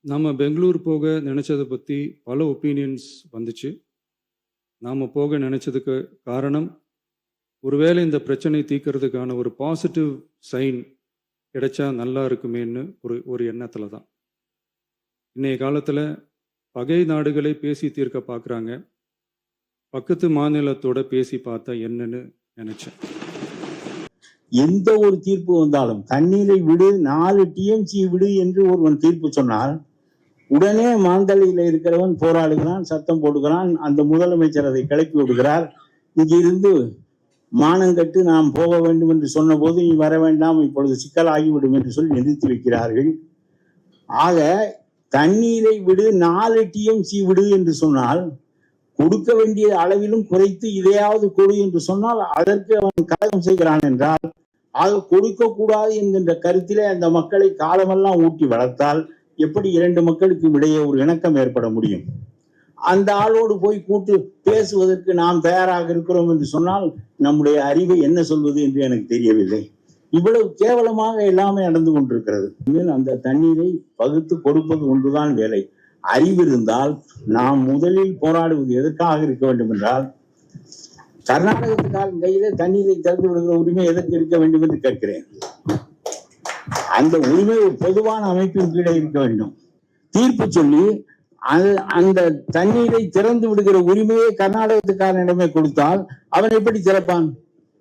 நம்ம பெங்களூர் போக நினைச்சத பத்தி பல ஒப்பீனியன்ஸ் வந்துச்சு. நாம போக நினைச்சதுக்கு காரணம், ஒருவேளை இந்த பிரச்சனை தீர்க்கறதுக்கான ஒரு பாசிட்டிவ் சைன் கிடைச்சா நல்லா இருக்குமேன்னு ஒரு ஒரு எண்ணத்துல தான். இன்னைய காலத்துல பகை நாடுகளை பேசி தீர்க்க பார்க்குறாங்க. பக்கத்து மாநிலத்தோட பேசி பார்த்தா என்னன்னு நினைச்சேன். எந்த ஒரு தீர்ப்பு வந்தாலும் தண்ணீரை விடு, 4 டிஎம்சி விடு என்று ஒருவன் தீர்ப்பு சொன்னால் உடனே மாந்தளியில இருக்கிறவன் போராடுகிறான், சத்தம் போடுகிறான். அந்த முதலமைச்சர் அதை கிளப்பி விடுகிறார். இங்கிருந்து மானங்கட்டு நாம் போக வேண்டும் என்று சொன்ன போது நீ வர வேண்டாம், இப்பொழுது சிக்கலாகிவிடும் என்று சொல்லி நிறுத்தி வைக்கிறார்கள். ஆக தண்ணீரை விடு, 4 டிஎம்சி விடு என்று சொன்னால், கொடுக்க வேண்டிய அளவிலும் குறைத்து இதையாவது கொடு என்று சொன்னால் அதற்கு அவன் கலகம் செய்கிறான் என்றால், ஆக கொடுக்க கூடாது என்கின்ற கருத்திலே அந்த மக்களை காலமெல்லாம் ஊட்டி வளர்த்தால் எப்படி 2 மக்களுக்கும் இடையே ஒரு இணக்கம் ஏற்பட முடியும்? அந்த ஆளோடு போய் கூட்டு பேசுவதற்கு நாம் தயாராக இருக்கிறோம் என்று சொன்னால் நம்முடைய அறிவை என்ன சொல்வது என்று எனக்கு தெரியவில்லை. இவ்வளவு கேவலமாக எல்லாமே நடந்து கொண்டிருக்கிறது. அந்த தண்ணீரை பகுத்து கொடுப்பது ஒன்றுதான் வேலை. அறிவு இருந்தால் நாம் முதலில் போராடுவது எதற்காக இருக்க வேண்டும் என்றால், கர்நாடகத்துக்கான கையில தண்ணீரை திறந்து விடுகிற உரிமை எதற்கு இருக்க வேண்டும் என்று கேட்கிறேன். அந்த உரிமை ஒரு பொதுவான அமைப்பின் கீழே இருக்க வேண்டும். தீர்ப்பு சொல்லி அந்த தண்ணீரை திறந்து விடுகிற உரிமையை கர்நாடகத்துக்காரனிடமே கொடுத்தால் அவன் எப்படி திறப்பான்?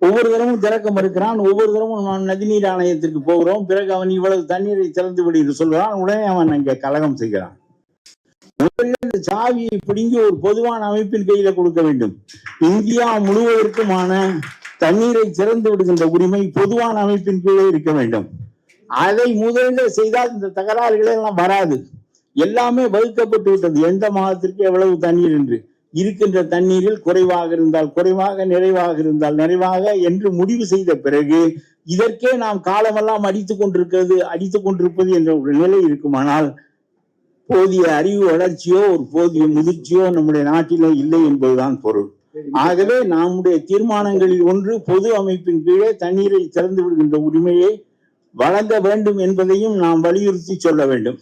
ஒவ்வொரு தரமும் திறக்க மறுக்கிறான். ஒவ்வொரு தரமும் நதிநீர் ஆணையத்திற்கு போகிறோம், பிறகு அவன் இவ்வளவு தண்ணீரை திறந்து விடு என்று சொல்கிறான். உடனே அவன் அங்கே கலகம் செய்கிறான். முதல்ல இந்த சாவியை பிடுங்கி ஒரு பொதுவான அமைப்பின் கையில கொடுக்க வேண்டும். இந்தியா முழுவதற்குமான தண்ணீரை திறந்து விடுகின்ற உரிமை பொதுவான அமைப்பின் கீழே இருக்க வேண்டும். அதை முதலில் செய்தால் இந்த தகராறுகள் எல்லாம் வராது. எல்லாமே வகுக்கப்பட்டு விட்டது. எந்த மாதத்திற்கு எவ்வளவு தண்ணீர் என்று, இருக்கின்ற தண்ணீரில் குறைவாக இருந்தால் குறைவாக, நிறைவாக இருந்தால் நிறைவாக என்று முடிவு செய்த பிறகு இதற்கே நாம் காலமெல்லாம் அடித்துக் கொண்டிருப்பது என்ற ஒரு நிலை இருக்குமானால் போதிய அறிவு வளர்ச்சியோ ஒரு போதிய முதிர்ச்சியோ நம்முடைய நாட்டிலே இல்லை என்பதுதான் பொருள். ஆகவே நம்முடைய தீர்மானங்களில் ஒன்று பொது அமைப்பின் கீழே தண்ணீரை திறந்து விடுகின்ற உரிமையை வழங்க வேண்டும் என்பதையும் நாம் வலியுறுத்தி சொல்ல வேண்டும்.